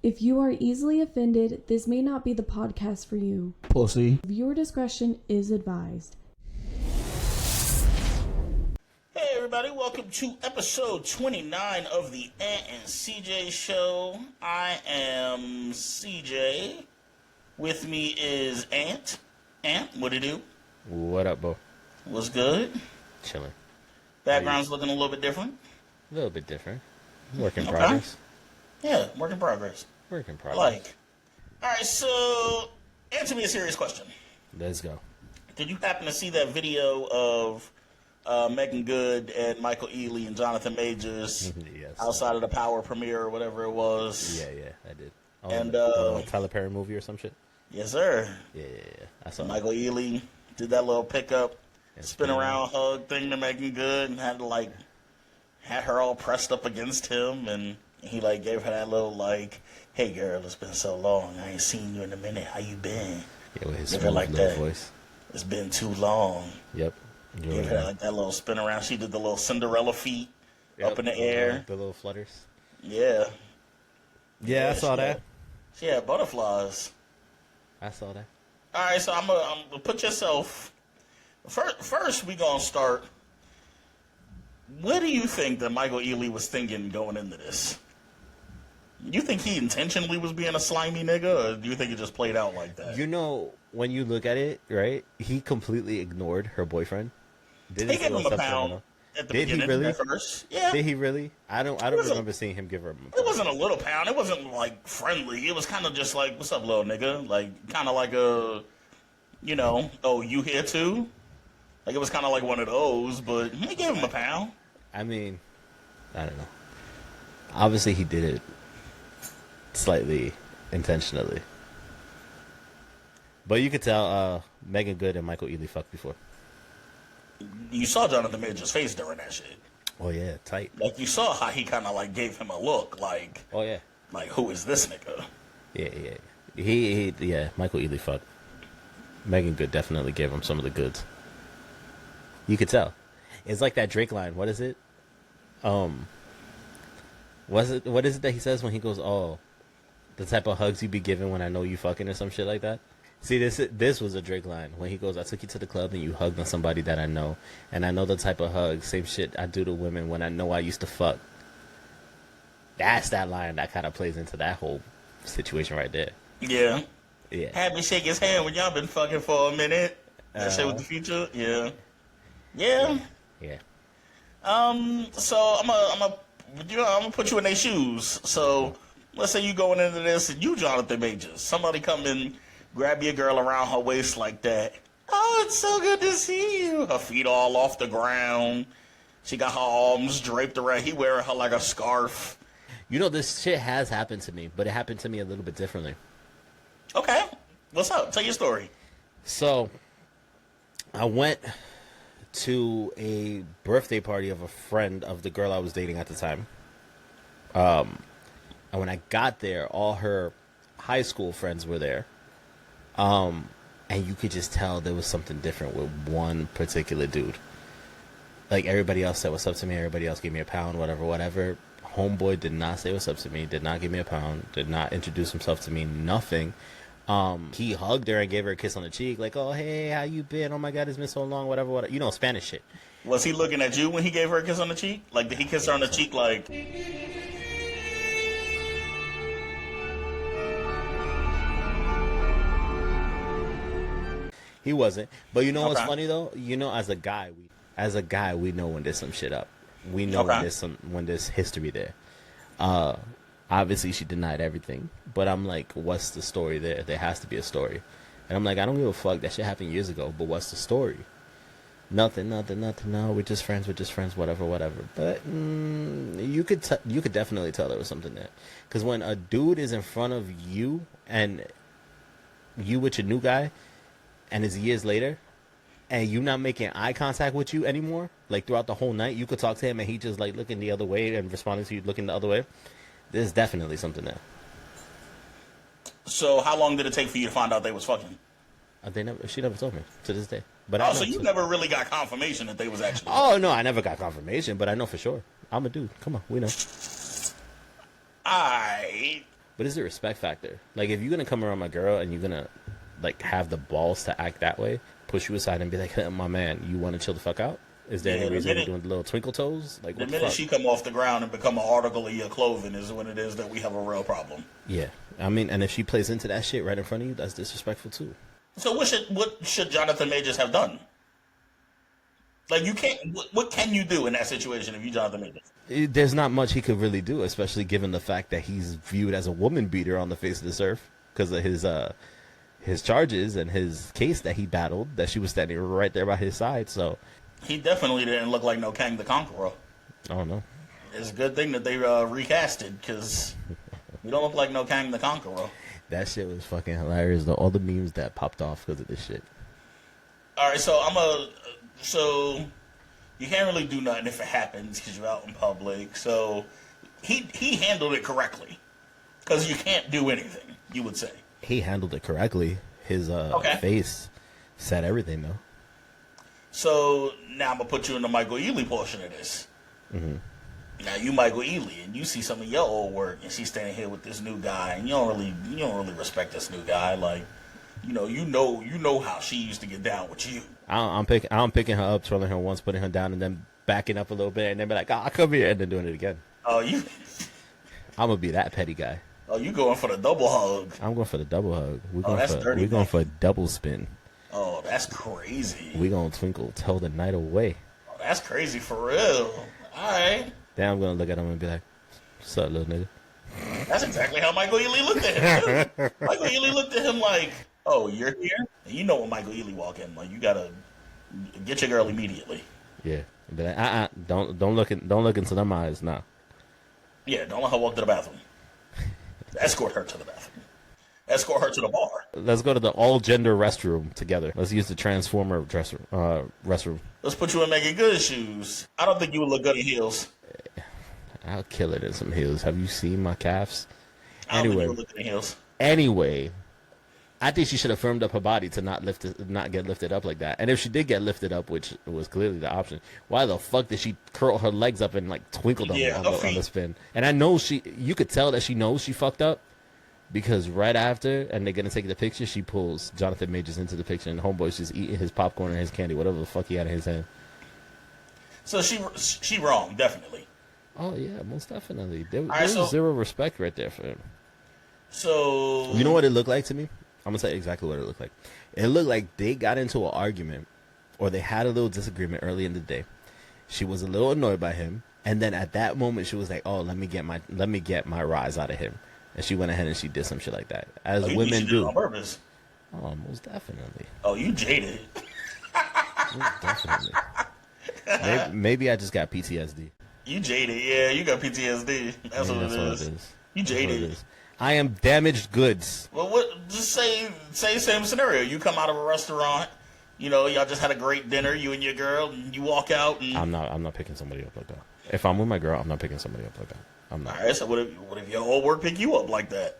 If you are easily offended, this may not be the podcast for you. Pussy. Viewer discretion is advised. Hey everybody, welcome to episode 29 of the Ant and CJ show. I am CJ. With me is Ant. Ant, what it do? What up, Bo? What's good? Chilling. Background's looking a little bit different. A little bit different. Work in progress. Yeah, work in progress. Work in progress. Like. Alright, so answer me a serious question. Let's go. Did you happen to see that video of Meagan Good and Michael Ealy and Jonathan Majors Yes. outside of the Power premiere or whatever it was? Yeah, I did. Oh, And, the Tyler Perry movie or some shit? Yes, sir. Yeah. I saw Michael Ealy did that little pickup, spin around hug thing to Meagan Good, and had her all pressed up against him, and he gave her that little "Hey girl, it's been so long, I ain't seen you in a minute. How you been?" Yeah, with his Give her smooth little that voice. It's been too long. Yep. Gave her that little spin around. She did the little Cinderella feet up in the air. The little flutters. Yeah. Yeah, I saw that. She had butterflies. I saw that. All right, so I'm gonna put yourself first. We gonna start. What do you think that Michael Ealy was thinking going into this? You think he intentionally was being a slimy nigga, or do you think it just played out like that? You know, when you look at it, right? He completely ignored her boyfriend. He gave him a pound at the beginning. Did he really? At first, yeah. Did he really? I don't remember seeing him give her a pound. It wasn't a little pound. It wasn't friendly. It was kind of just "What's up, little nigga?" Kind of like a, "Oh, you here too?" It was kind of like one of those. But he gave him a pound. I mean, I don't know. Obviously, he did it slightly intentionally. But you could tell Meagan Good and Michael Ealy fucked before. You saw Jonathan Majors' face during that shit. Oh, yeah, tight. You saw how he kind of gave him a look Oh, yeah. Who is this nigga? Yeah. Yeah, Michael Ealy fucked. Meagan Good definitely gave him some of the goods. You could tell. It's like that Drake line. What is it? What is it that he says when he goes, "Oh, the type of hugs you be giving when I know you fucking," or some shit like that? See, this was a Drake line when he goes, "I took you to the club and you hugged on somebody that I know, and I know the type of hug, same shit I do to women when I know I used to fuck." That's that line that kind of plays into that whole situation right there. Yeah. Yeah. Had me shake his hand when y'all been fucking for a minute. That shit with the future. Yeah. Yeah. So I'm gonna put you in their shoes. So let's say you going into this and you Jonathan Majors. Somebody come and grab your girl around her waist like that. "Oh, it's so good to see you." Her feet all off the ground. She got her arms draped around. He wearing her like a scarf. This shit has happened to me, but it happened to me a little bit differently. Okay. What's up? Tell your story. So, I went to a birthday party of a friend of the girl I was dating at the time. And when I got there, all her high school friends were there. And you could just tell there was something different with one particular dude. Everybody else said what's up to me, everybody else gave me a pound, whatever. Homeboy did not say what's up to me, did not give me a pound, did not introduce himself to me, nothing. He hugged her and gave her a kiss on the cheek, "Oh, hey, how you been? Oh my God, it's been so long, whatever. Spanish shit." Was he looking at you when he gave her a kiss on the cheek? Did he kiss her on the cheek He wasn't. But what's funny though? As a guy, we know when there's some shit up. We know when there's history there. Obviously she denied everything, but I'm like, what's the story there? There has to be a story. And I'm like, I don't give a fuck. That shit happened years ago, but what's the story? Nothing. No, we're just friends, whatever. But you could definitely tell there was something there. Because when a dude is in front of you and you with your new guy, and it's years later, and you not making eye contact with you anymore, throughout the whole night, you could talk to him and he just looking the other way and responding to you looking the other way. There's definitely something there. So how long did it take for you to find out they was fucking? She never told me to this day. But so you never really got confirmation that they was actually. Oh no, I never got confirmation, but I know for sure. I'm a dude. Come on, we know. Alright. but it's a respect factor. Like, if you're gonna come around my girl and you're gonna like have the balls to act that way, push you aside and be like, hey, my man, you want to chill the fuck out? Is there any reason you're doing the little twinkle toes? Like, the minute she come off the ground and become an article of your clothing is when it is that we have a real problem. Yeah, I mean, and if she plays into that shit right in front of you, that's disrespectful too. So what should Jonathan Majors have done? Like, you can't. What can you do in that situation if you Jonathan Majors? There's not much he could really do, especially given the fact that he's viewed as a woman beater on the face of this earth because of his charges and his case that he battled. That she was standing right there by his side. So he definitely didn't look like no Kang the Conqueror. I don't know. It's a good thing that they recasted because we don't look like no Kang the Conqueror. That shit was fucking hilarious, though. All the memes that popped off because of this shit. All right, so you can't really do nothing if it happens because you're out in public. So he handled it correctly because you can't do anything, you would say. He handled it correctly. His face said everything, though. So now I'm gonna put you in the Michael Ealy portion of this. Mm-hmm. Now you Michael Ealy, and you see some of your old work, and she's standing here with this new guy, and you don't really respect this new guy. Like, you know how she used to get down with you. I'm picking her up, twirling her once, putting her down, and then backing up a little bit, and then be like, come here, and then doing it again. Oh, I'm gonna be that petty guy. Oh, you going for the double hug? I'm going for the double hug. We're going for a double spin. Oh, that's crazy. We gonna twinkle till the night away. Oh, that's crazy for real. All right. Then I'm gonna look at him and be like, "What's up, little nigga?" That's exactly how Michael Ealy looked at him. Michael Ealy looked at him like, "Oh, you're here." And you know when Michael Ealy walk in, like, you gotta get your girl immediately. Yeah, be like, don't look into them eyes now. Yeah, don't let her walk to the bathroom. Escort her to the bathroom. Escort her to the bar. Let's go to the all-gender restroom together. Let's use the Transformer restroom. Let's put you in Meagan Good shoes. I don't think you would look good in heels. I'll kill it in some heels. Have you seen my calves? I don't think you would look good in heels. Anyway, I think she should have firmed up her body to not get lifted up like that. And if she did get lifted up, which was clearly the option, why the fuck did she curl her legs up and like twinkle them on the spin? And I know you could tell that she knows she fucked up because right after, and they're gonna take the picture, she pulls Jonathan Majors into the picture, and homeboy's just eating his popcorn and his candy, whatever the fuck he had in his hand. So she wrong, definitely. Oh yeah, most definitely. There was zero respect right there for him. So you know what it looked like to me? I'm gonna say exactly what it looked like. It looked like they got into an argument, or they had a little disagreement early in the day. She was a little annoyed by him, and then at that moment she was like, "Oh, let me get my rise out of him," and she went ahead and she did some shit like that, as women do. On purpose. Oh, most definitely. Oh, you jaded. Most definitely. Maybe I just got PTSD. You jaded, yeah. You got PTSD. That's what it is. You jaded. I am damaged goods. Well, just say same scenario. You come out of a restaurant, y'all just had a great dinner, you and your girl, and you walk out and I'm not picking somebody up like that. If I'm with my girl, I'm not picking somebody up like that. I'm not. All right, so what if your whole work pick you up like that?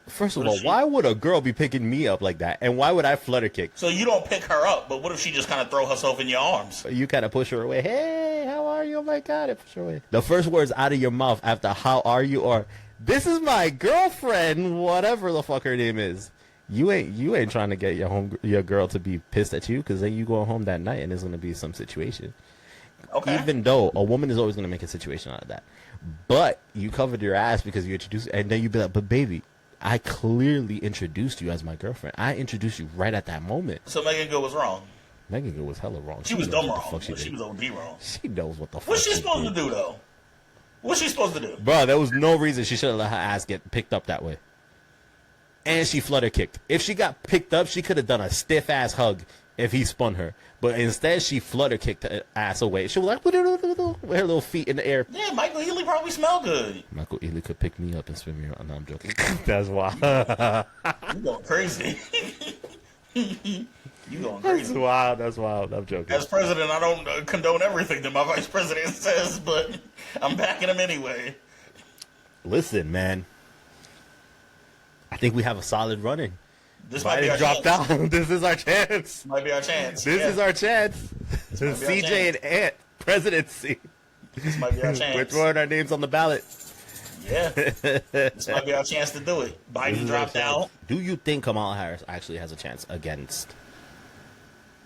First of all, why would a girl be picking me up like that? And why would I flutter kick? So you don't pick her up, but what if she just kind of throw herself in your arms? You kind of push her away. Hey, how are you? Oh my God, I push her away. The first words out of your mouth after how are you are, this is my girlfriend, whatever the fuck her name is. You ain't trying to get your girl to be pissed at you, because then you go home that night and there's going to be some situation. Okay. Even though a woman is always going to make a situation out of that. But you covered your ass because you introduced, and then you be like, but baby, I clearly introduced you as my girlfriend. I introduced you right at that moment. So Meagan Good was wrong. Meagan Good was hella wrong. She was dumb wrong. She was OD wrong. She knows what the fuck. What's she supposed to do, though? What's she supposed to do? Bro, there was no reason she should have let her ass get picked up that way. And she flutter kicked. If she got picked up, she could have done a stiff ass hug if he spun her. But instead, she flutter kicked her ass away. She was like, with her little feet in the air. Yeah, Michael Ealy probably smelled good. Michael Ealy could pick me up and spin me around. No, I'm joking. That's wild. You going crazy. You going crazy. That's wild. I'm joking. As president, I don't condone everything that my vice president says, but I'm backing him anyway. Listen, man. I think we have a solid running. This might be our chance. Down. This is our chance. Might be our chance. This is our chance. CJ and Ant presidency. This might be our chance. We're throwing our names on the ballot. Yeah. This might be our chance to do it. Biden dropped out. Do you think Kamala Harris actually has a chance against?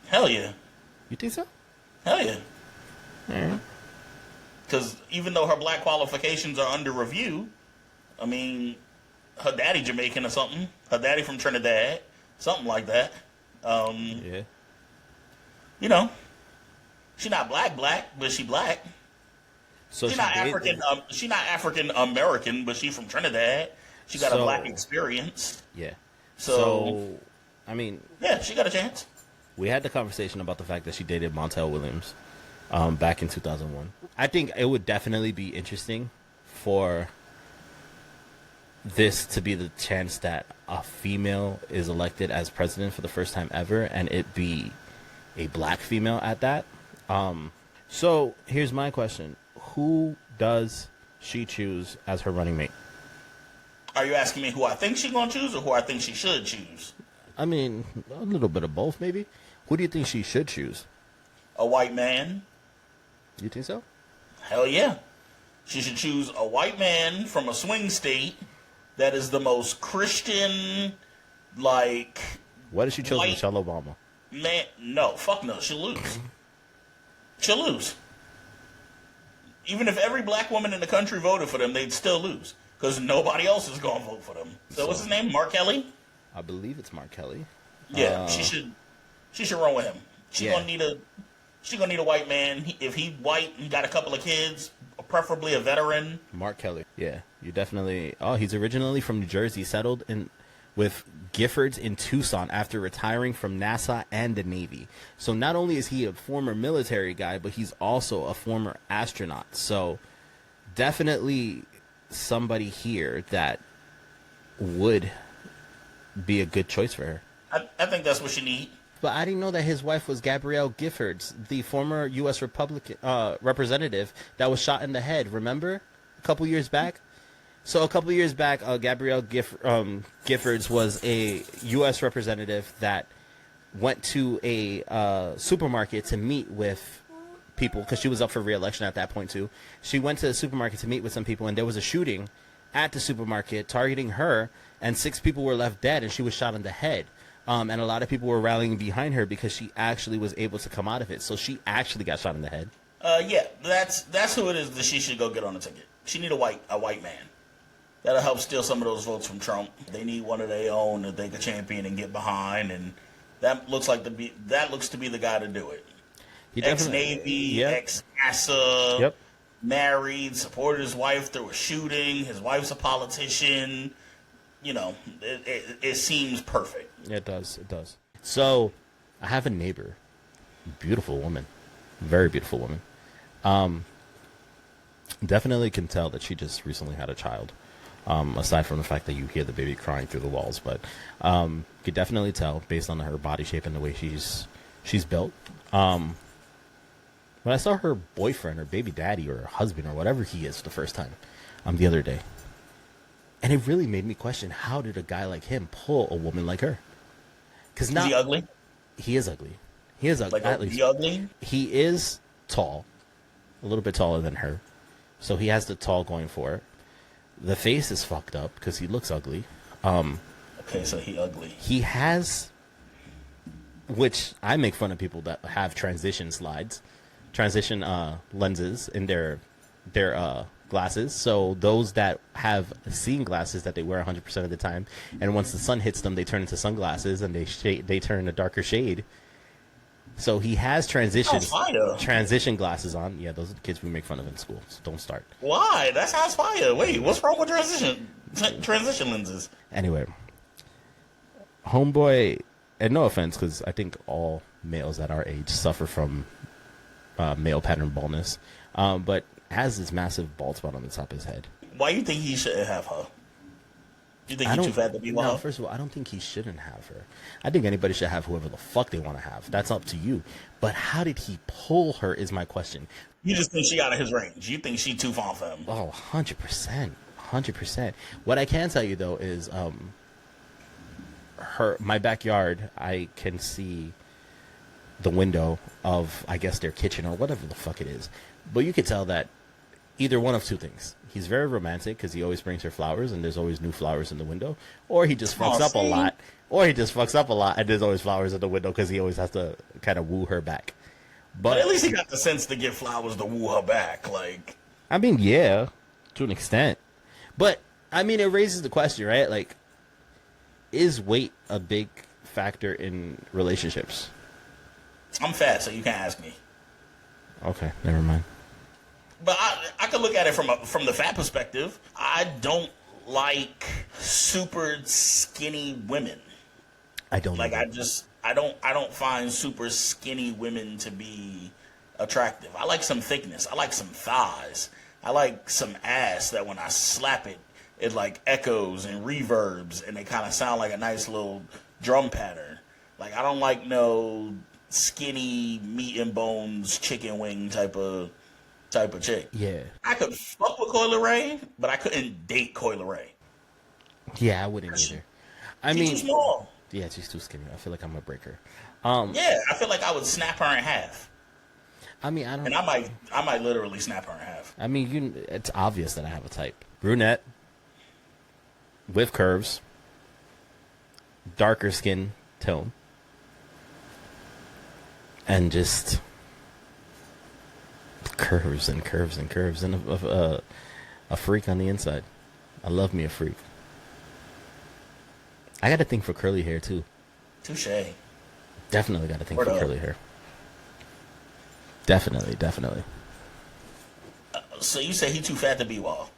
Hell yeah. You think so? Hell yeah. Alright. Because even though her black qualifications are under review, I mean, her daddy Jamaican or something. Her daddy from Trinidad. Something like that. Yeah. You know, she not black, but she black. So She's not African. She's not African American, but she from Trinidad. She got a black experience. Yeah. So, I mean, yeah, she got a chance. We had the conversation about the fact that she dated Montel Williams back in 2001. I think it would definitely be interesting for this to be the chance that a female is elected as president for the first time ever, and it be a black female at that. So here's my question. Who does she choose as her running mate? Are you asking me who I think she's going to choose or who I think she should choose? I mean, a little bit of both, maybe. Who do you think she should choose? A white man. You think so? Hell yeah. She should choose a white man from a swing state that is the most Christian, like... What if she chose Michelle Obama? Man, no. Fuck no. She'll lose. She'll lose. Even if every black woman in the country voted for them, they'd still lose. Because nobody else is going to vote for them. So what's his name? Mark Kelly? I believe it's Mark Kelly. Yeah, she should run with him. She's gonna need a white man. If he white, he got a couple of kids, preferably a veteran. Mark Kelly. Yeah, you definitely. Oh, he's originally from New Jersey, settled with Giffords in Tucson after retiring from NASA and the Navy. So not only is he a former military guy, but he's also a former astronaut. So definitely somebody here that would be a good choice for her. I think that's what she needs. But I didn't know that his wife was Gabrielle Giffords, the former U.S. representative that was shot in the head. Remember, a couple years back. So a couple years back, Gabrielle Giffords was a U.S. representative that went to a supermarket to meet with people because she was up for re-election at that point too. She went to the supermarket to meet with some people, and there was a shooting at the supermarket targeting her, and 6 people were left dead, and she was shot in the head. And a lot of people were rallying behind her because she actually was able to come out of it. So she actually got shot in the head. Yeah, that's who it is that she should go get on the ticket. She need a white man. That'll help steal some of those votes from Trump. They need one of their own that they could champion and get behind, and that looks to be the guy to do it. Ex-Navy, ex-NASA, married, supported his wife through a shooting. His wife's a politician. You know, it seems perfect. It does. It does. So, I have a neighbor, beautiful woman, very beautiful woman. Definitely can tell that she just recently had a child. Aside from the fact that you hear the baby crying through the walls, but could definitely tell based on her body shape and the way she's built. When I saw her boyfriend or baby daddy or husband or whatever he is the first time, the other day. And it really made me question, how did a guy like him pull a woman like her? Because is he ugly? He is ugly. He is ugly. Like, at least ugly? He is tall, a little bit taller than her. So he has the tall going for it. The face is fucked up because he looks ugly. Okay, so he ugly. He has, which I make fun of people that have transition lenses in their glasses. So those that have seeing glasses that they wear 100% of the time, and once the sun hits them, they turn into sunglasses and they turn a darker shade. So he has transition glasses on. Yeah, those are the kids we make fun of in school. So don't start. Why? That sounds fire. Wait, what's wrong with transition lenses? Anyway, homeboy, and no offense, because I think all males at our age suffer from male pattern baldness, but has this massive bald spot on the top of his head. Why do you think he shouldn't have her? You think he's too fat to be with her? No, first of all, I don't think he shouldn't have her. I think anybody should have whoever the fuck they want to have. That's up to you. But how did he pull her is my question. You just think she out of his range. You think she too far for him. Oh, 100%. 100%. What I can tell you, though, is my backyard, I can see the window of, I guess, their kitchen or whatever the fuck it is. But you could tell that either one of two things. He's very romantic because he always brings her flowers, and there's always new flowers in the window. Or he just fucks up a lot. Or he just fucks up a lot, and there's always flowers in the window because he always has to kind of woo her back. But at least he got the sense to get flowers to woo her back. Like, I mean, yeah, to an extent. But, I mean, it raises the question, right? Like, is weight a big factor in relationships? I'm fat, so you can't ask me. Okay, never mind. But I could look at it from the fat perspective. I don't like super skinny women. I don't like. either. I don't find super skinny women to be attractive. I like some thickness. I like some thighs. I like some ass that when I slap it, it like echoes and reverbs, and they kind of sound like a nice little drum pattern. Like, I don't like no skinny meat and bones chicken wing type of chick. Yeah. I could fuck with Coi Leray, but I couldn't date Coi Leray. Yeah, I wouldn't either. She's too small. Yeah, she's too skinny. I feel like I'm a breaker. Yeah, I feel like I would snap her in half. I mean, I don't. And I might literally snap her in half. I mean, it's obvious that I have a type: brunette, with curves, darker skin tone, and just curves and curves and curves, and a freak on the inside. I love me a freak. I got a thing for curly hair too. Touche. Definitely got a thing for curly hair. Definitely. So you say he too fat to be Wall?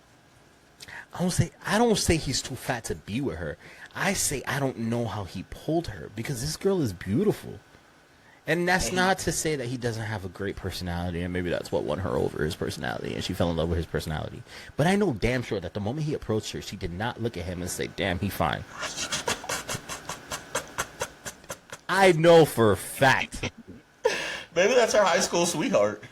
I don't say he's too fat to be with her. I say I don't know how he pulled her, because this girl is beautiful. And that's not to say that he doesn't have a great personality, and maybe that's what won her over, his personality, and she fell in love with his personality. But I know damn sure that the moment he approached her, she did not look at him and say, damn, he fine. I know for a fact. Maybe that's her high school sweetheart.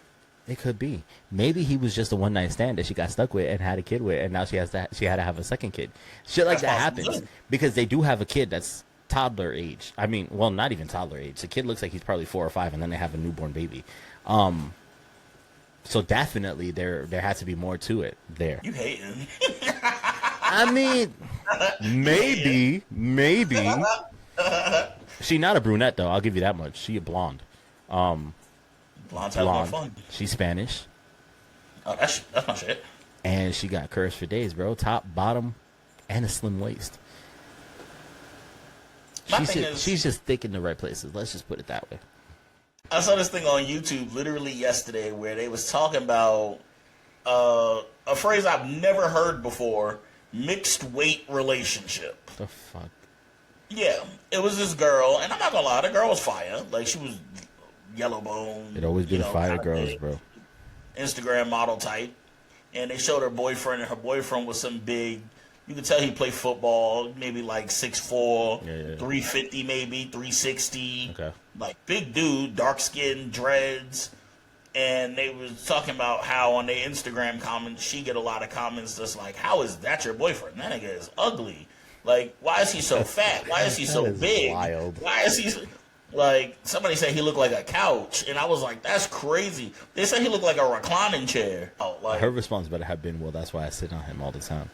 It could be. Maybe he was just a one-night stand that she got stuck with and had a kid with, and now she had to have a second kid. Shit like that happens, because they do have a kid that's toddler age. I mean, well, not even toddler age. The kid looks like he's probably 4 or 5, and then they have a newborn baby. So definitely there has to be more to it there. You hating? I mean, maybe. She not a brunette though. I'll give you that much. She a blonde. Blondes have more fun. She's Spanish. Oh, that's my shit. And she got curves for days, bro. Top, bottom, and a slim waist. She's just thick in the right places. Let's just put it that way. I saw this thing on YouTube literally yesterday where they was talking about a phrase I've never heard before: mixed weight relationship. The fuck? Yeah, it was this girl, and I'm not gonna lie, the girl was fire. Like, she was yellow bone. It always been fire girls, bro. Instagram model type, and they showed her boyfriend, and her boyfriend was some big. You could tell he played football, maybe like 6'4", 350 maybe, 360. Okay. Like, big dude, dark skin, dreads. And they was talking about how on their Instagram comments, she get a lot of comments that's like, how is that your boyfriend? That nigga is ugly. Like, why is he so fat? Why is he so big? Wild. Why is he... Like, somebody said he looked like a couch, and I was like, that's crazy. They said he looked like a reclining chair. Oh, like, her response better have been, well, that's why I sit on him all the time.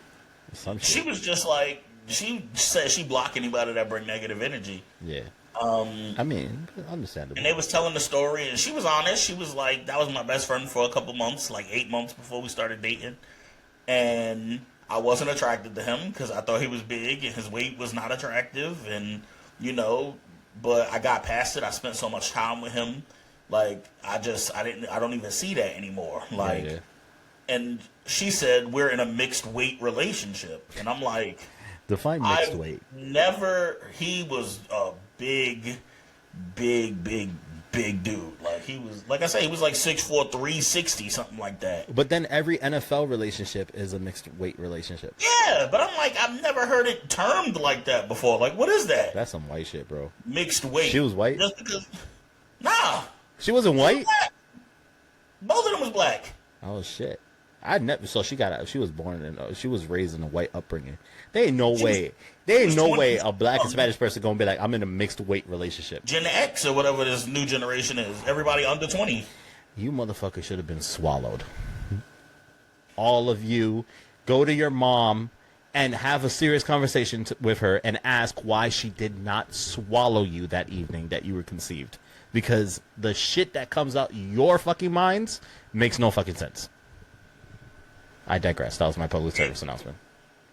She was just like, she said she block anybody that bring negative energy. Yeah. I mean, understandable. And they was telling the story, and she was honest. She was like, that was my best friend for a couple months, like 8 months before we started dating. And I wasn't attracted to him because I thought he was big and his weight was not attractive. And, you know, but I got past it. I spent so much time with him. Like, I don't even see that anymore. Like, yeah. And she said, we're in a mixed weight relationship. And I'm like, define mixed weight. He was a big dude. Like, he was, like I say, he was like 6'4", 360, something like that. But then every NFL relationship is a mixed weight relationship. Yeah, but I'm like, I've never heard it termed like that before. Like, what is that? That's some white shit, bro. Mixed weight. She was white? Just because, nah. She wasn't white? Both of them was black. Oh, shit. So she was born in, she was raised in a white upbringing. There ain't no way a black and Spanish person gonna be like, I'm in a mixed weight relationship. Gen X or whatever this new generation is. Everybody under 20. You motherfucker should have been swallowed. all of you go to your mom and have a serious conversation with her and ask why she did not swallow you that evening that you were conceived. Because the shit that comes out your fucking minds makes no fucking sense. I digress. That was my public service announcement.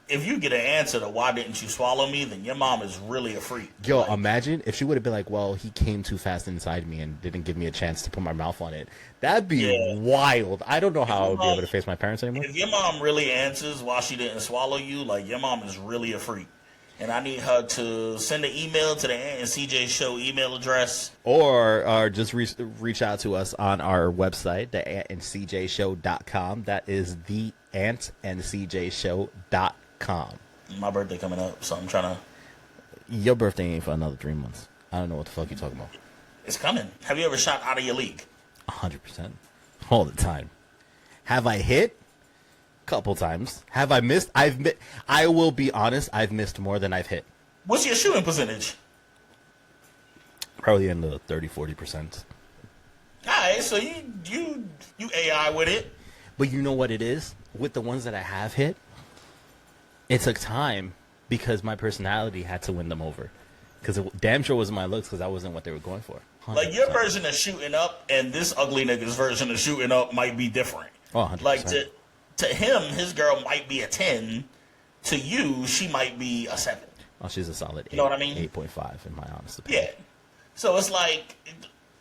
If you get an answer to why didn't you swallow me, then your mom is really a freak. Yo, imagine if she would have been like, well, he came too fast inside me and didn't give me a chance to put my mouth on it. That'd be wild. I don't know how I would be able to face my parents anymore. If your mom really answers why she didn't swallow you, like, your mom is really a freak. And I need her to send an email to the Ant and CJ Show email address. Or just reach out to us on our website, theantandcjshow.com. That is theantandcjshow.com. My birthday coming up, so I'm trying to... Your birthday ain't for another 3 months. I don't know what the fuck you're talking about. It's coming. Have you ever shot out of your league? 100%. All the time. Have I hit? Couple times. Have I missed? I will be honest, I've missed more than I've hit. What's your shooting percentage? Probably in the 30-40%. Alright, so you AI with it. But you know what it is? With the ones that I have hit, it took time because my personality had to win them over. Because it damn sure wasn't my looks, because that wasn't what they were going for. 100%. Like, your version of shooting up and this ugly nigga's version of shooting up might be different. Oh, 100%. Like, to him, his girl might be a 10. To you, she might be a 7. Oh, she's a solid 8. You know what I mean? 8.5 in my honest opinion. Yeah. So it's like,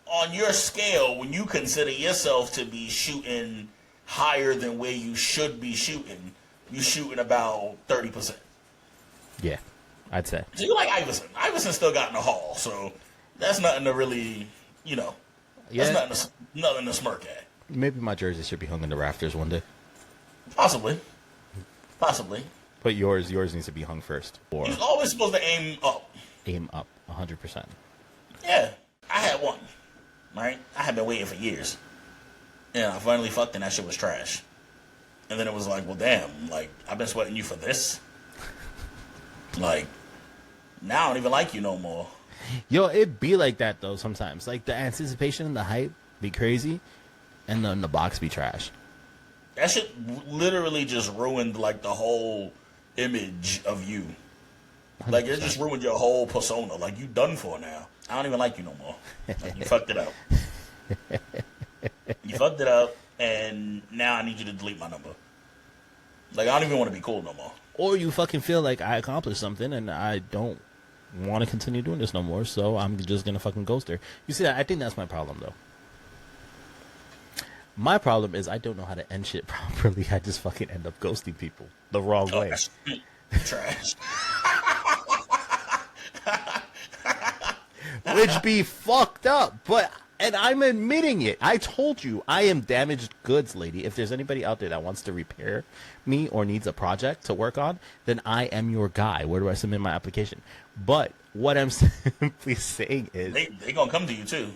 on your scale, when you consider yourself to be shooting higher than where you should be shooting, you shooting about 30%. Yeah, I'd say. So you like Iverson. Iverson still got in the hall, so that's nothing to really, that's nothing to smirk at. Maybe my jersey should be hung in the rafters one day. Possibly. But yours needs to be hung first. Or You're always supposed to aim up. Aim up, 100%. Yeah, I had one, right? I had been waiting for years. And I finally fucked and that shit was trash. And then it was like, well, damn, like, I've been sweating you for this? Like, now I don't even like you no more. Yo, it be like that, though, sometimes. Like, the anticipation and the hype be crazy, and then the box be trash. That shit literally just ruined, like, the whole image of you. 100%. Like, it just ruined your whole persona. Like, you done for now. I don't even like you no more. Like, you fucked it up. You fucked it up, and now I need you to delete my number. Like, I don't even want to be cool no more. Or you fucking feel like I accomplished something, and I don't want to continue doing this no more, so I'm just going to fucking ghost her. You see, I think that's my problem, though. My problem is I don't know how to end shit properly. I just fucking end up ghosting people the wrong way. Trash. Which be fucked up, and I'm admitting it. I told you, I am damaged goods, lady. If there's anybody out there that wants to repair me or needs a project to work on, then I am your guy. Where do I submit my application? But what I'm simply saying is... They gonna come to you, too.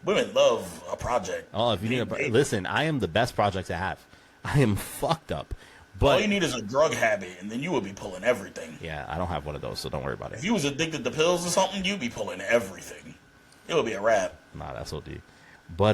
Women love a project. Oh, if you need listen, I am the best project to have. I am fucked up. But all you need is a drug habit, and then you will be pulling everything. Yeah, I don't have one of those, so don't worry about it. If you was addicted to pills or something, you'd be pulling everything. It would be a wrap. Nah, that's OD. But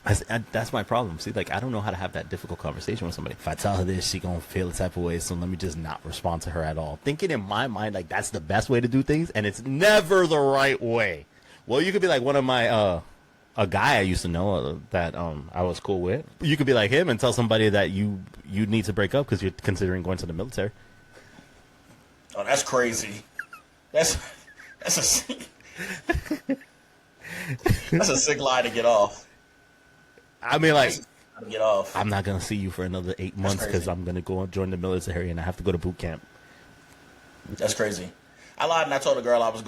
that's my problem. See, like, I don't know how to have that difficult conversation with somebody. If I tell her this, she gonna feel the type of way, so let me just not respond to her at all. Thinking in my mind, like, that's the best way to do things, and it's never the right way. Well, you could be like one of my, a guy I used to know that I was cool with. You could be like him and tell somebody that you need to break up because you're considering going to the military. Oh, that's crazy. That's a that's a sick lie to get off. I mean, like, get off. I'm not gonna see you for another 8 months because I'm gonna go and join the military and I have to go to boot camp. That's crazy. I lied and I told a girl I was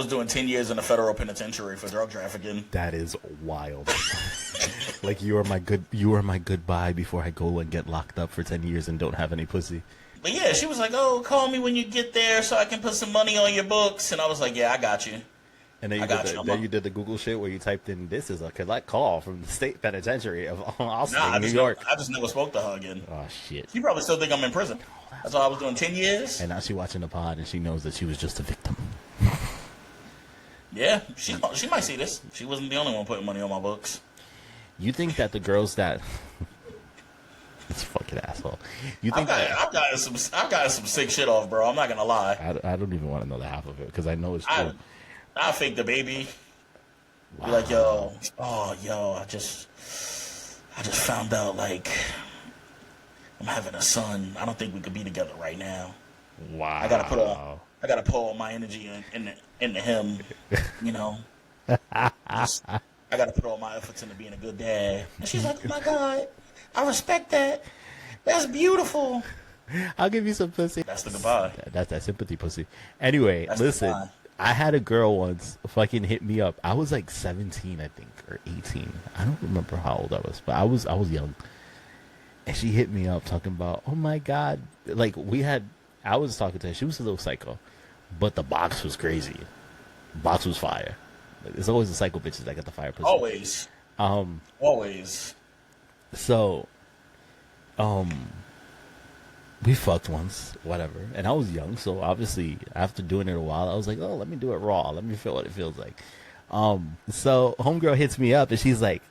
doing 10 years in a federal penitentiary for drug trafficking. That is wild. Like, you are my goodbye before I go and get locked up for 10 years and don't have any pussy. But yeah, she was like, oh, call me when you get there so I can put some money on your books. And I was like, yeah, I got you. And then you did the Google shit where you typed in, this is a collect call from the state penitentiary of Austin, New York. I just never spoke to her again. Oh, shit. She probably still think I'm in prison. That's why I was doing 10 years. And now she's watching the pod and she knows that she was just a victim. Yeah, she might see this. She wasn't the only one putting money on my books. You think that the girls that This fucking asshole. You I've think gotten some sick shit off, bro. I'm not gonna lie. I don't even want to know the half of it because I know it's true. I fake the baby. Wow. Be like, I just found out like I'm having a son. I don't think we could be together right now. Wow. I gotta put all my energy into him. You know. I gotta put all my efforts into being a good dad. And she's like, oh my God, I respect that. That's beautiful. I'll give you some pussy. That's the goodbye. That's that sympathy pussy. Anyway, listen. I had a girl once fucking hit me up. I was like 17, I think, or 18. I don't remember how old I was, but I was young. And she hit me up talking about, oh my God. Like, I was talking to her. She was a little psycho, but the box was crazy. The box was fire. Like, there's always the psycho bitches that get the fire pussy. Always. Always. So, we fucked once, whatever. And I was young, so obviously after doing it a while, I was like, oh, let me do it raw. Let me feel what it feels like. So homegirl hits me up and she's like,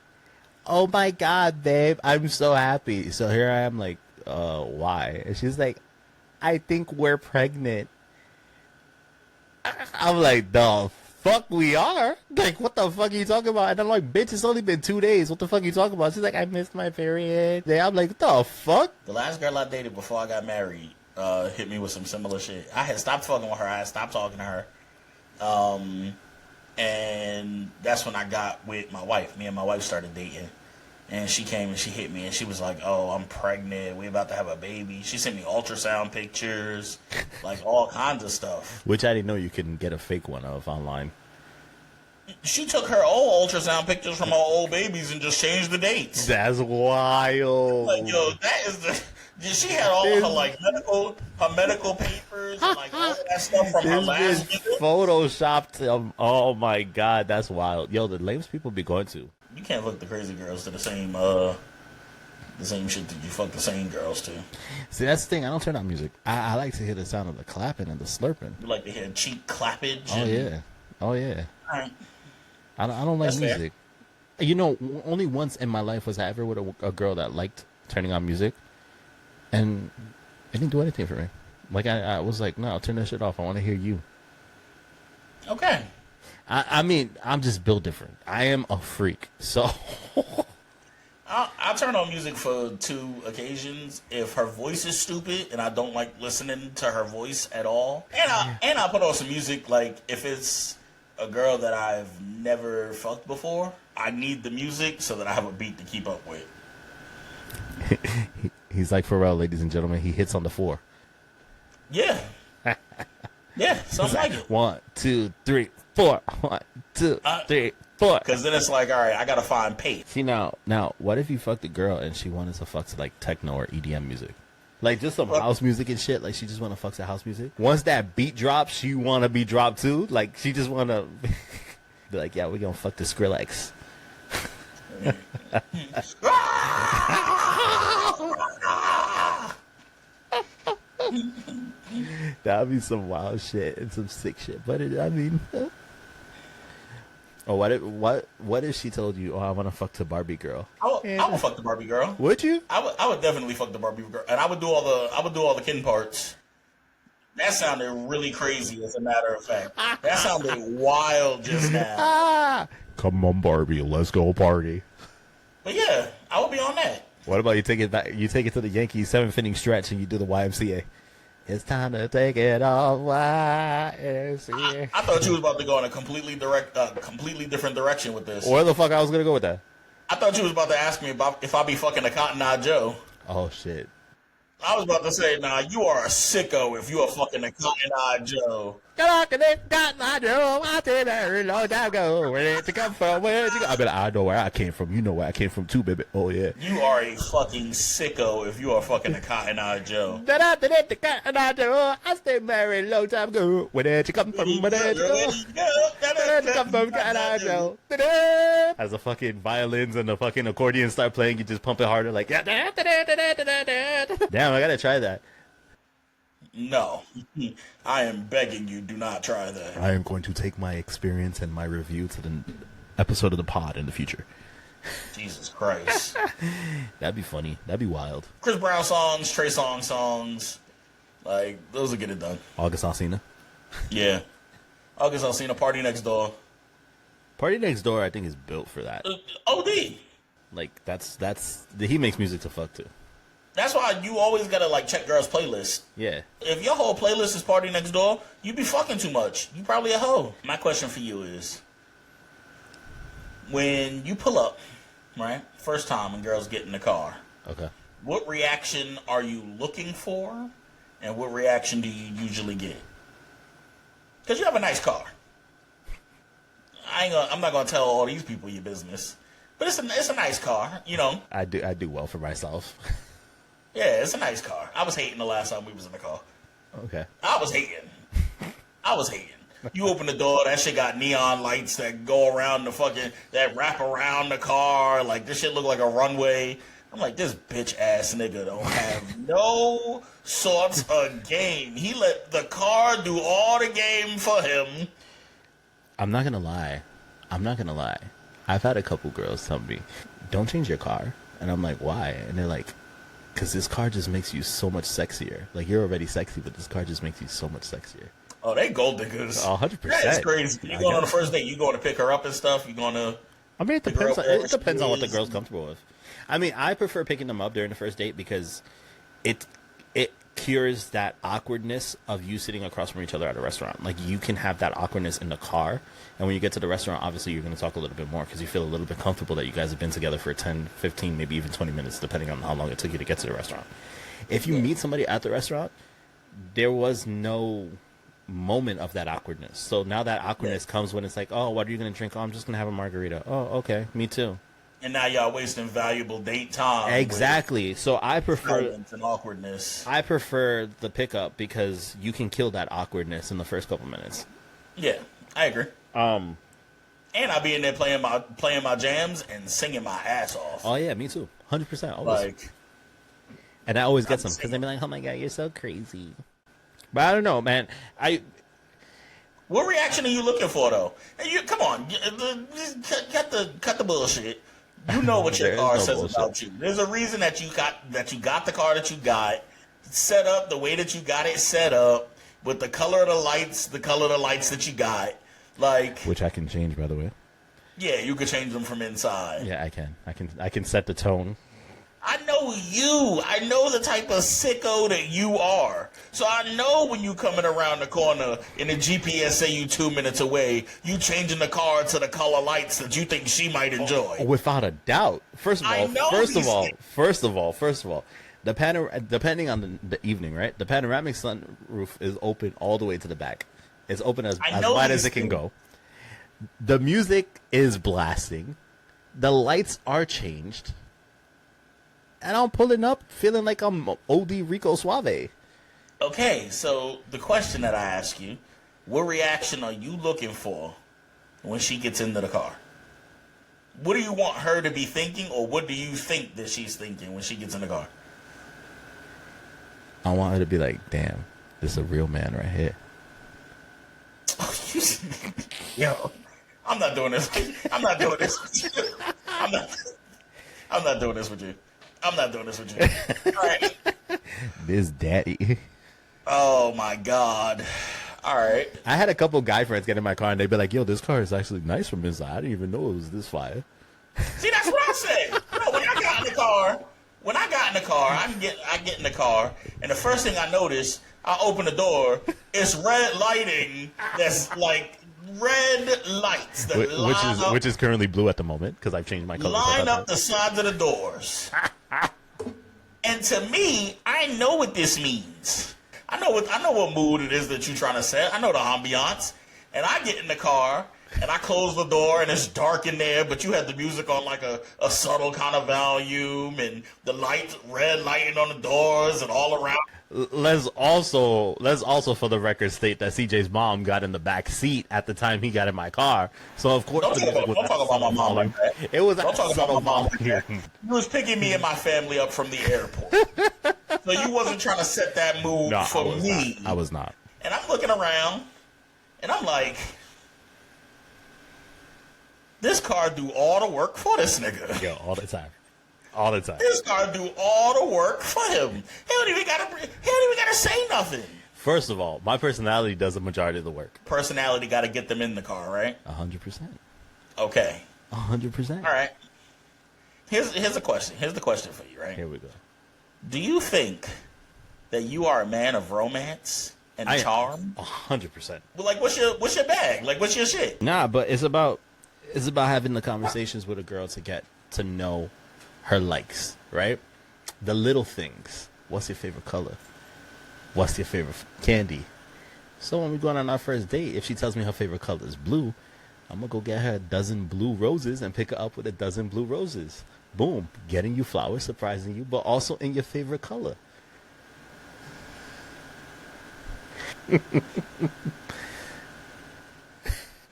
oh my God, babe, I'm so happy. So here I am like, why? And she's like, I think we're pregnant. I'm like, the fuck we are? Like, what the fuck are you talking about? And I'm like, bitch, it's only been 2 days. What the fuck are you talking about? She's like, I missed my period. I'm like, what the fuck? The last girl I dated before I got married hit me with some similar shit. I had stopped fucking with her. I had stopped talking to her. And that's when I got with my wife. Me and my wife started dating. And she came and she hit me and she was like, oh, I'm pregnant. We about to have a baby. She sent me ultrasound pictures, like all kinds of stuff. Which I didn't know you couldn't get a fake one of online. She took her old ultrasound pictures from her old babies and just changed the dates. That's wild. Like, yo, that is the... She had all of her, like, medical papers and, like, all that stuff from her last visit. Photoshopped. Oh, my God. That's wild. Yo, the lamest people be going to. You can't fuck the crazy girls to the same shit that you fuck the same girls to. See, that's the thing. I don't turn on music. I like to hear the sound of the clapping and the slurping. You like to hear cheek clappage? Oh, yeah. Oh, yeah. All right. I don't like That's music. Fair. You know, only once in my life was I ever with a girl that liked turning on music. And it didn't do anything for me. Like, I was like, no, turn that shit off. I want to hear you. Okay. I mean, I'm just built different. I am a freak. So... I'll turn on music for 2 occasions. If her voice is stupid and I don't like listening to her voice at all. And I'll put on some music, like, if it's a girl that I've never fucked before, I need the music so that I have a beat to keep up with. He's like Pharrell, ladies and gentlemen. He hits on the 4. Yeah. Yeah, something like it. 1, 2, 3, 4. 1, 2, 3, 4. Because then it's like, all right, I got to find pace. See, now, what if you fucked a girl and she wanted to fuck to, like, techno or EDM music? Like, just some house music and shit. Like, she just want to fuck to house music. Once that beat drops, she want to be dropped, too. Like, she just want to be like, yeah, we're going to fuck the Skrillex. That would be some wild shit and some sick shit. But, I mean... Oh, what if she told you, oh, I want to fuck the Barbie girl? I would fuck the Barbie girl. Would you? I would definitely fuck the Barbie girl, and I would do all the kin parts. That sounded really crazy, as a matter of fact. That sounded wild just now. Come on, Barbie, let's go party. But yeah, I would be on that. What about you take it back? You take it to the Yankees 7th-inning stretch, and you do the YMCA. It's time to take it off. YMCA. I thought you was about to go in a completely different direction with this. Where the fuck I was gonna go with that? I thought you was about to ask me about if I be fucking a Cotton Eye Joe. Oh shit. I was about to say, nah, you are a sicko if you are fucking a Cotton Eye Joe. I did a long time ago. Where did you come from? Where did you go? I mean, I know where I came from. You know where I came from too, baby. Oh yeah. You are a fucking sicko if you are fucking a Cotton Eye Joe. I stayed married a long time ago. Where did you come from? Where did you go? Where did you come from, Cotton Eye Joe? As the fucking violins and the fucking accordion start playing, you just pump it harder, like. Damn, I gotta try that. No, I am begging you, do not try that. I am going to take my experience and my review to the episode of the pod in the future. Jesus Christ. That'd be funny. That'd be wild. Chris Brown songs, Trey Songz songs, like those will get it done. August Alsina. Yeah, August Alsina, Party Next Door. Party Next Door, I think, is built for that. OD. Like he makes music to fuck to. That's why you always gotta like check girls' playlist. Yeah. If your whole playlist is Party Next Door, you be fucking too much. You probably a hoe. My question for you is, when you pull up, right, first time and girls get in the car, Okay. what reaction are you looking for, and what reaction do you usually get? Because you have a nice car. I'm not gonna tell all these people your business, but it's a nice car, you know. I do well for myself. Yeah, it's a nice car. I was hating the last time we was in the car. Okay. I was hating. You open the door, that shit got neon lights that go around that wrap around the car. Like, this shit look like a runway. I'm like, this bitch ass nigga don't have no sorts of game. He let the car do all the game for him. I'm not gonna lie. I've had a couple girls tell me, don't change your car. And I'm like, why? And they're like, because this car just makes you so much sexier. Like, you're already sexy, but this car just makes you so much sexier. Oh, they gold diggers. 100%. That's crazy. You going on the first date, you going to pick her up and stuff? You going to... I mean, it depends on what the girl's comfortable with. I mean, I prefer picking them up during the first date because it cures that awkwardness of you sitting across from each other at a restaurant. Like, you can have that awkwardness in the car, and when you get to the restaurant, obviously you're going to talk a little bit more because you feel a little bit comfortable that you guys have been together for 10, 15, maybe even 20 minutes, depending on how long it took you to get to the restaurant. If you meet somebody at the restaurant, there was no moment of that awkwardness. So now that awkwardness comes when it's like, oh, what are you going to drink? Oh, I'm just going to have a margarita. Oh, okay, me too. And now y'all wasting valuable date time. Exactly. So I prefer and awkwardness. I prefer the pickup because you can kill that awkwardness in the first couple minutes. Yeah, I agree. And I be in there playing my jams and singing my ass off. Oh yeah, me too. 100%. Always. Like, and I always get some because they be like, "Oh my god, you're so crazy." But I don't know, man. What reaction are you looking for though? Hey, come on, cut the bullshit. You know what your car says about you. There's a reason that you got the car that you got set up the way that you got it set up with the color of the lights that you got. Like, which I can change, by the way. Yeah, you can change them from inside. Yeah, I can set the tone. I know you. I know the type of sicko that you are. So I know when you coming around the corner and the GPS say you 2 minutes away, you changing the car to the color lights that you think she might enjoy. Without a doubt. First of all, depending on the evening, right? The panoramic sunroof is open all the way to the back. It's open as wide as it can go. The music is blasting. The lights are changed. And I'm pulling up feeling like I'm OD Rico Suave. Okay, so the question that I ask you, what reaction are you looking for when she gets into the car? What do you want her to be thinking, or what do you think that she's thinking when she gets in the car? I want her to be like, damn, this is a real man right here. Yo, I'm not doing this. I'm not doing this with you. I'm not doing this with you. I'm not doing this with you. All right. This daddy. Oh, my God. All right. I had a couple guy friends get in my car, and they'd be like, yo, this car is actually nice from inside. I didn't even know it was this fire. See, that's what I said. When I got in the car, I get in the car, and the first thing I notice, I open the door, it's red lighting that's like red lights that which is currently blue at the moment because I've changed my color. Line up the sides of the doors. And to me, I know what this means. I know what mood it is that you're trying to set. I know the ambiance. And I get in the car and I close the door and it's dark in there, but you have the music on like a subtle kind of volume and the red lighting on the doors and all around. Let's also for the record state that CJ's mom got in the back seat at the time he got in my car. So of course don't talk about my mom like that. It was don't talk about my mom like that. You was picking me and my family up from the airport. So you wasn't trying to set that mood for me. I was not. And I'm looking around and I'm like, This car do all the work for this nigga. Yo, all the time. All the time. This car do all the work for him. He don't even gotta say nothing. First of all, my personality does the majority of the work. Personality got to get them in the car, right? 100%. Okay. 100%. All right. Here's a question. Here's the question for you, right? Here we go. Do you think that you are a man of romance and charm? 100%. Well, like, what's your bag? Like, what's your shit? Nah, but it's about having the conversations with a girl to get to know her likes, right? The little things. What's your favorite color? What's your favorite candy? So when we go on our first date, if she tells me her favorite color is blue, I'm going to go get her a dozen blue roses and pick her up with a dozen blue roses. Boom. Getting you flowers, surprising you, but also in your favorite color. All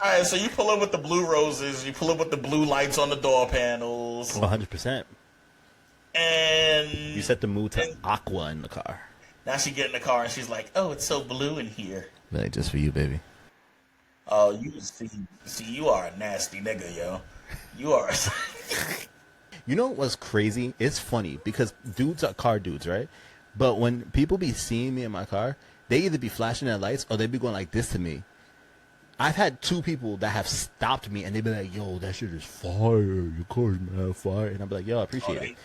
right, so you pull up with the blue roses, you pull up with the blue lights on the door panels. 100%. And you set the mood to aqua in the car. Now she get in the car and she's like, "Oh, it's so blue in here." Like, just for you, baby. Oh, you see, you are a nasty nigga, yo. You are. You know what's crazy? It's funny because dudes are car dudes, right? But when people be seeing me in my car, they either be flashing their lights or they be going like this to me. I've had two people that have stopped me and they be like, "Yo, that shit is fire. Your car's mad fire." And I'm like, "Yo, I appreciate it."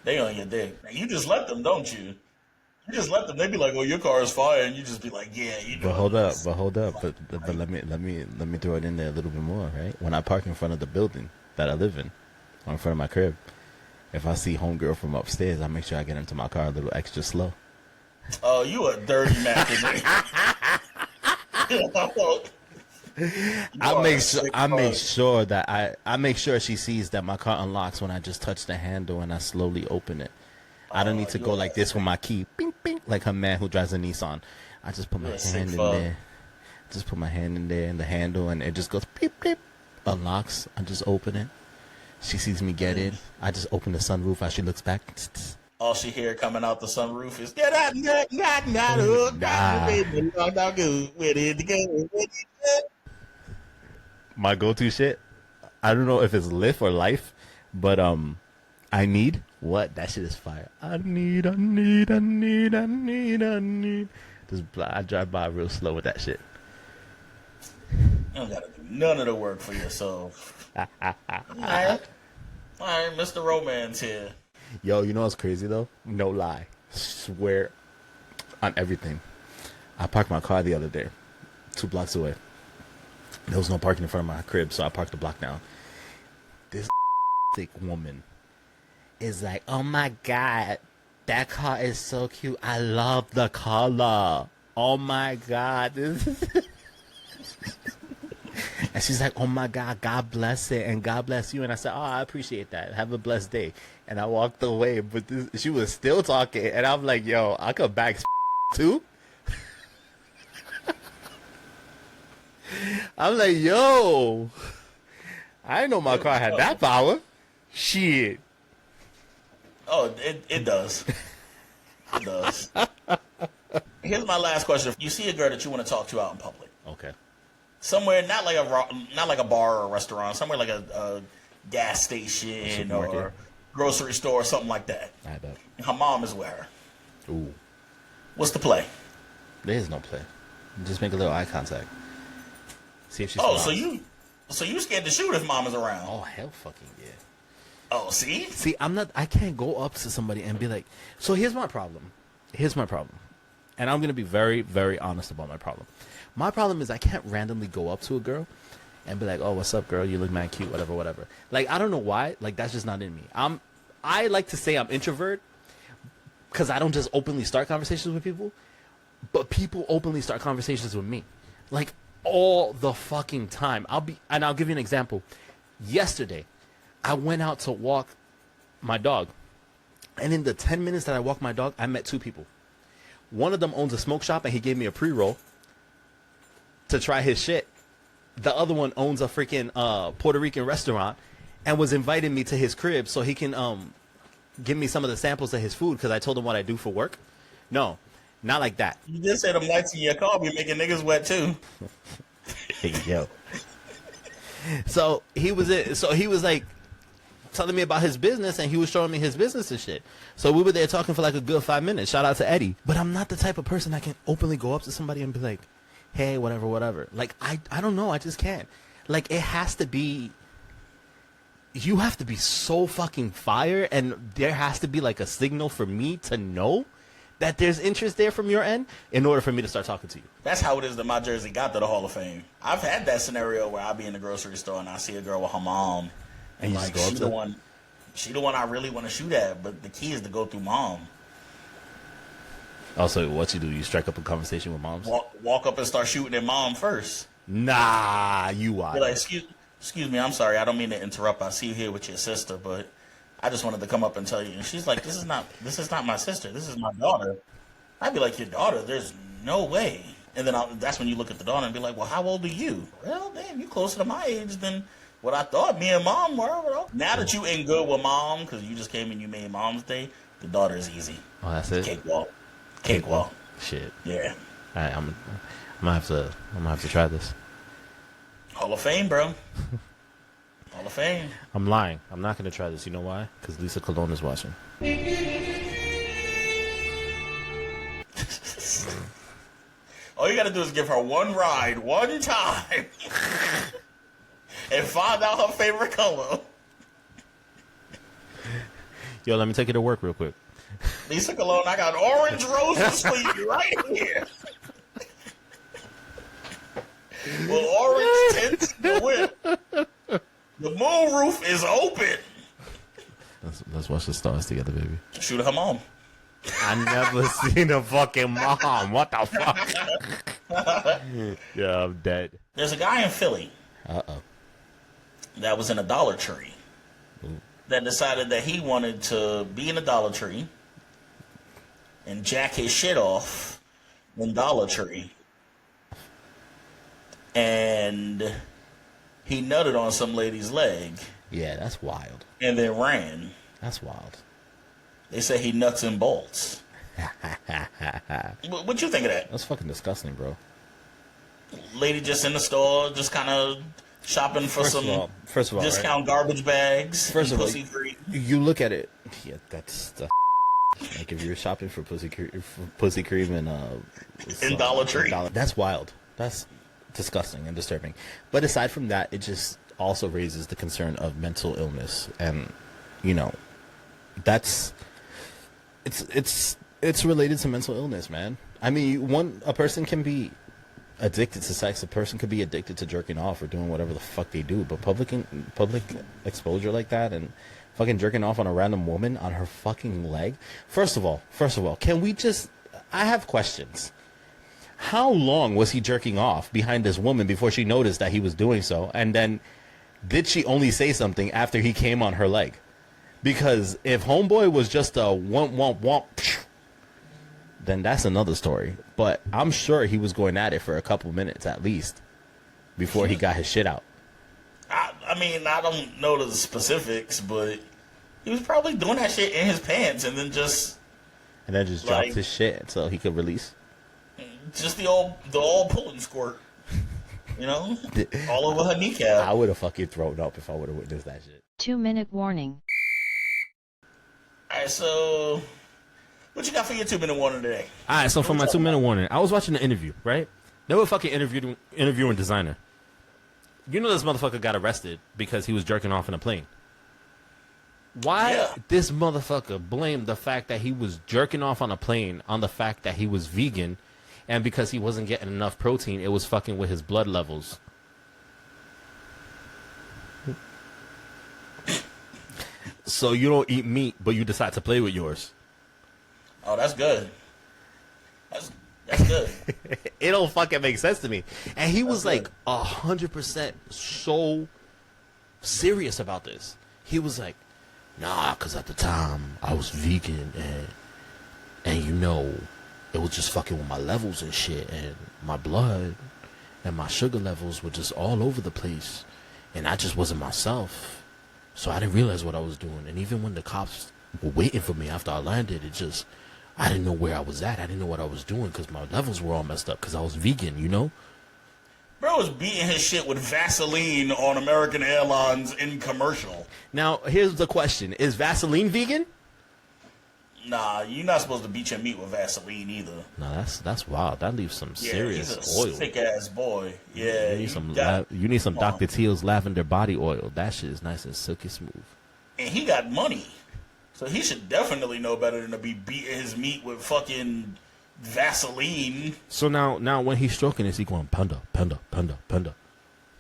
They on your dick. You just let them, don't you? You just let them. They be like, "Well, your car is fire," and you just be like, "Yeah, you know." But hold up. But let me throw it in there a little bit more, right? When I park in front of the building that I live in, or in front of my crib, if I see homegirl from upstairs, I make sure I get into my car a little extra slow. Oh, you a dirty Mac. I make sure she sees that my car unlocks when I just touch the handle and I slowly open it. I don't need to go like this with my key, bing, bing, like her man who drives a Nissan. I just put my hand in there. Just put my hand in there and the handle, and it just goes beep, beep, unlocks. I just open it. She sees me get in. I just open the sunroof as she looks back. All she hear coming out the sunroof is my go-to shit. I don't know if it's lift or life, but I need what? That shit is fire. I need. Just I drive by real slow with that shit. You don't gotta do none of the work for yourself. All right, Mr. Romance here. Yo, you know what's crazy though? No lie, swear on everything. I parked my car the other day, 2 blocks away. There was no parking in front of my crib, so I parked the block down. This thick woman is like, "Oh my god, that car is so cute. I love the color. Oh my god." And she's like, "Oh my god, God bless it and God bless you." And I said, "Oh, I appreciate that. Have a blessed day." And I walked away, but she was still talking, and I'm like, "Yo, I could back too." I'm like, "Yo, I didn't know my car had that power." Shit. Oh, it does. It does. Here's my last question. You see a girl that you want to talk to out in public. Okay. Somewhere, not like a bar or a restaurant, somewhere like a gas station or grocery store or something like that. I bet. And her mom is with her. Ooh. What's the play? There is no play. Just make a little eye contact. See if she's. Oh, so you scared to shoot if mom is around? Oh, hell fucking yeah. Oh, see? See, I can't go up to somebody and be like, so here's my problem. And I'm going to be very, very honest about my problem. My problem is I can't randomly go up to a girl and be like, "Oh, what's up, girl? You look mad cute, whatever." Like, I don't know why. Like, that's just not in me. I like to say I'm introvert because I don't just openly start conversations with people, but people openly start conversations with me. Like, all the fucking time. I'll give you an example. Yesterday, I went out to walk my dog. And in the 10 minutes that I walked my dog, I met 2 people. One of them owns a smoke shop and he gave me a pre-roll to try his shit. The other one owns a freaking Puerto Rican restaurant and was inviting me to his crib so he can give me some of the samples of his food because I told him what I do for work. No, not like that. You just said them lights in your car be making niggas wet too. Hey, yo. So he was like telling me about his business, and he was showing me his business and shit. So we were there talking for like a good 5 minutes. Shout out to Eddie. But I'm not the type of person that can openly go up to somebody and be like, hey, whatever. Like, I don't know. I just can't. Like, it has to be, you have to be so fucking fire, and there has to be like a signal for me to know that there's interest there from your end in order for me to start talking to you. That's how it is that my jersey got to the Hall of Fame. I've had that scenario where I'll be in the grocery store and I see a girl with her mom. And like, she the one I really want to shoot at, but the key is to go through mom. Also, what you do? You strike up a conversation with moms? Walk up and start shooting at mom first. Nah, you are. Like, excuse me, I'm sorry, I don't mean to interrupt. I see you here with your sister, but I just wanted to come up and tell you. And she's like, this is not my sister. This is my daughter. I'd be like, your daughter? There's no way. And then that's when you look at the daughter and be like, well, how old are you? Well, damn, you closer to my age than what I thought me and mom were. Now that you in good with mom, because you just came and you made mom's day, the daughter is easy. Oh, that's it? Cakewalk. Shit. Yeah. All right, I'm gonna have to try this. Hall of Fame, bro. Hall of Fame. I'm lying. I'm not gonna try this. You know why? Because Lisa Cologne is watching. All you gotta do is give her one ride, one time, and find out her favorite color. Yo, let me take you to work real quick. Lisa Cologne, I got orange roses for you right here. Well, orange tints the whip. The moon roof is open. Let's watch the stars together, baby. Shoot her mom. I never seen a fucking mom. What the fuck? Yeah, I'm dead. There's a guy in Philly. That was in a Dollar Tree. Ooh. That decided that he wanted to be in a Dollar Tree and jack his shit off in Dollar Tree. And he nutted on some lady's leg. Yeah, that's wild. And then ran. That's wild. They say he nuts and bolts. What you think of that? That's fucking disgusting, bro. Lady just in the store, just kind of shopping for first of all, discount garbage bags. First of all, free. You look at it. Yeah, that's the like if you're shopping for pussy cream and in Dollar Tree. That's wild. That's disgusting and disturbing. But aside from that, it just also raises the concern of mental illness, and you know, that's it's related to mental illness, man. I mean, a person can be addicted to sex. A person could be addicted to jerking off or doing whatever the fuck they do. But public exposure like that and fucking jerking off on a random woman on her fucking leg. First of all, can we just? I have questions. How long was he jerking off behind this woman before she noticed that he was doing so? And then, did she only say something after he came on her leg? Because if homeboy was just a womp, then that's another story. But I'm sure he was going at it for a couple minutes at least before he got his shit out. I mean, I don't know the specifics, but he was probably doing that shit in his pants and then just dropped his shit so he could release. Just the old pull and squirt, you know, all over her kneecap. I would have fucking thrown up if I would have witnessed that shit. 2-minute warning. All right, so what you got for your 2-minute warning today? All right, so for my 2-minute warning, I was watching an interview, right? They were fucking interviewing designer. You know this motherfucker got arrested because he was jerking off in a plane. Why this motherfucker blamed the fact that he was jerking off on a plane on the fact that he was vegan, and because he wasn't getting enough protein, it was fucking with his blood levels. So you don't eat meat, but you decide to play with yours. Oh, that's good. That's good. It don't fucking make sense to me. And he was like 100% so serious about this. He was like, nah, because at the time I was vegan and you know, it was just fucking with my levels and shit, and my blood and my sugar levels were just all over the place, and I just wasn't myself. So I didn't realize what I was doing. And even when the cops were waiting for me after I landed, I didn't know where I was at. I didn't know what I was doing because my levels were all messed up because I was vegan, you know? Bro was beating his shit with Vaseline on American Airlines in commercial. Now, here's the question. Is Vaseline vegan? Nah, you're not supposed to beat your meat with Vaseline either. No, that's wild. That leaves some serious he's a oil. Thick-ass boy. Yeah. You need some Dr. Teal's lavender body oil. That shit is nice and silky smooth. And he got money. So he should definitely know better than to be beating his meat with fucking Vaseline. So now when he's stroking, is he going panda, panda, panda, panda?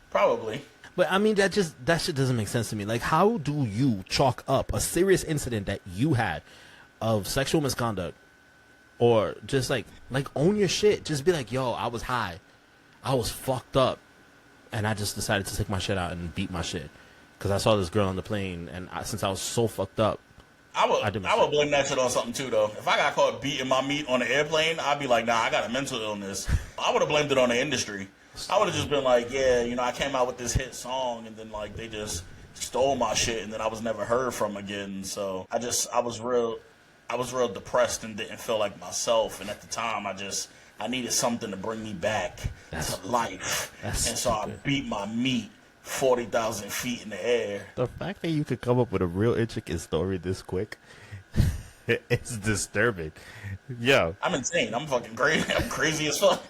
Probably. But I mean, that shit doesn't make sense to me. Like, how do you chalk up a serious incident that you had of sexual misconduct, or just like own your shit? Just be like, yo, I was high, I was fucked up, and I just decided to take my shit out and beat my shit because I saw this girl on the plane, and since I was so fucked up, I would blame that shit on something too, though. If I got caught beating my meat on the airplane, I'd be like, nah, I got a mental illness. I would have blamed it on the industry. I would have just been like, yeah, I came out with this hit song, and then like they just stole my shit, and then I was never heard from again. So I was real depressed and didn't feel like myself. And at the time, I needed something to bring me back to life. And so I beat my meat 40,000 feet in the air. The fact that you could come up with a real intricate story this quick, it's disturbing. Yo, I'm insane. I'm fucking crazy. I'm crazy as fuck.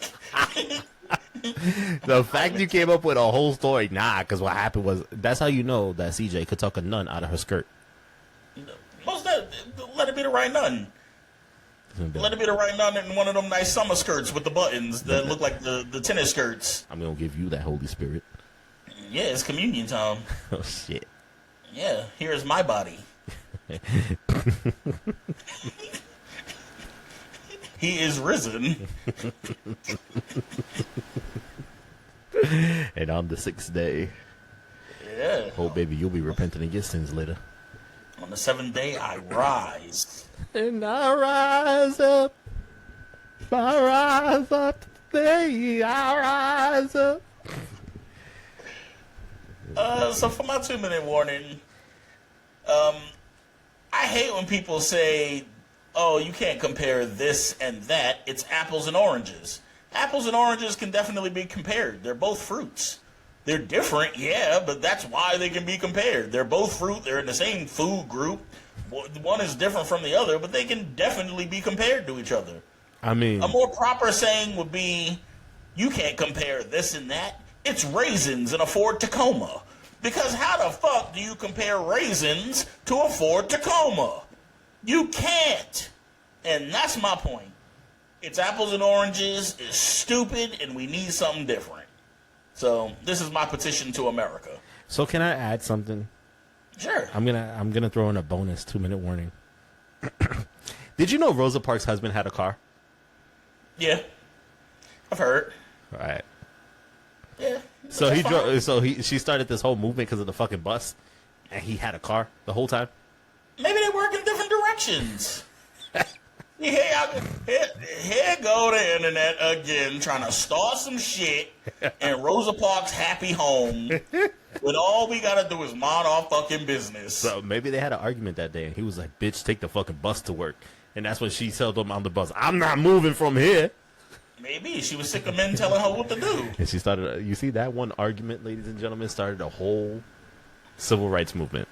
The fact you came up with a whole story, because what happened was, that's how you know that CJ could talk a nun out of her skirt. Let it be the right nun. Let it be the right nun in one of them nice summer skirts with the buttons that look like the tennis skirts. I'm going to give you that Holy Spirit. Yeah, it's communion time. Oh, shit. Yeah, here's my body. He is risen. And on the 6th day. Yeah. Oh, baby, you'll be repenting of your sins later. On the 7th day, I rise. And I rise up. I rise up today. I rise up. So for my 2-minute warning, I hate when people say, oh, you can't compare this and that. It's apples and oranges. Apples and oranges can definitely be compared. They're both fruits. They're different, yeah, but that's why they can be compared. They're both fruit. They're in the same food group. One is different from the other, but they can definitely be compared to each other. I mean, a more proper saying would be, you can't compare this and that. It's raisins and a Ford Tacoma. Because how the fuck do you compare raisins to a Ford Tacoma? You can't. And that's my point. It's apples and oranges. It's stupid, and we need something different. So this is my petition to America. So can I add something? Sure. I'm gonna throw in a bonus 2-minute warning. Did you know Rosa Parks' husband had a car? Yeah, I've heard. All right. Yeah. So she started this whole movement because of the fucking bus, and he had a car the whole time. Maybe they work in different directions. Here go the internet again, trying to start some shit in Rosa Parks' happy home when all we gotta do is mind our fucking business. So maybe they had an argument that day, and he was like, bitch, take the fucking bus to work. And that's when she told him on the bus, I'm not moving from here. Maybe. She was sick of men telling her what to do. And she started, you see, that one argument, ladies and gentlemen, started a whole civil rights movement.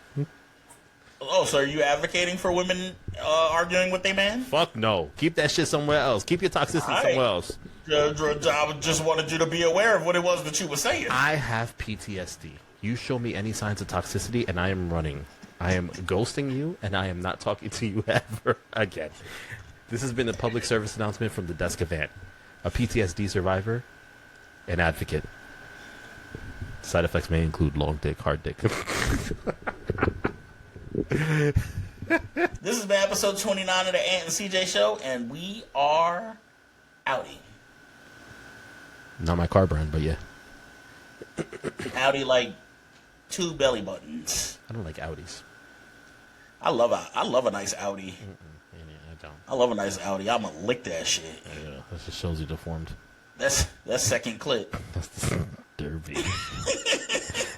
Oh, so are you advocating for women arguing with their man? Fuck no. Keep that shit somewhere else. Keep your toxicity somewhere else. I just wanted you to be aware of what it was that you were saying. I have PTSD. You show me any signs of toxicity, and I am running. I am ghosting you, and I am not talking to you ever again. This has been a public service announcement from the desk of Ant, a PTSD survivor, an advocate. Side effects may include long dick, hard dick. This has been episode 29 of the Ant and CJ Show, and we are outie. Not my car brand, but yeah. Outie like 2 belly buttons. I don't like Audis. I love a nice Audi. I don't. I love a nice Audi. I'ma lick that shit. Yeah, that just shows you deformed. That's second clip. That's derby.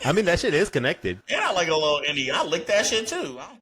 I mean, that shit is connected. And I like a little indie. I lick that shit too.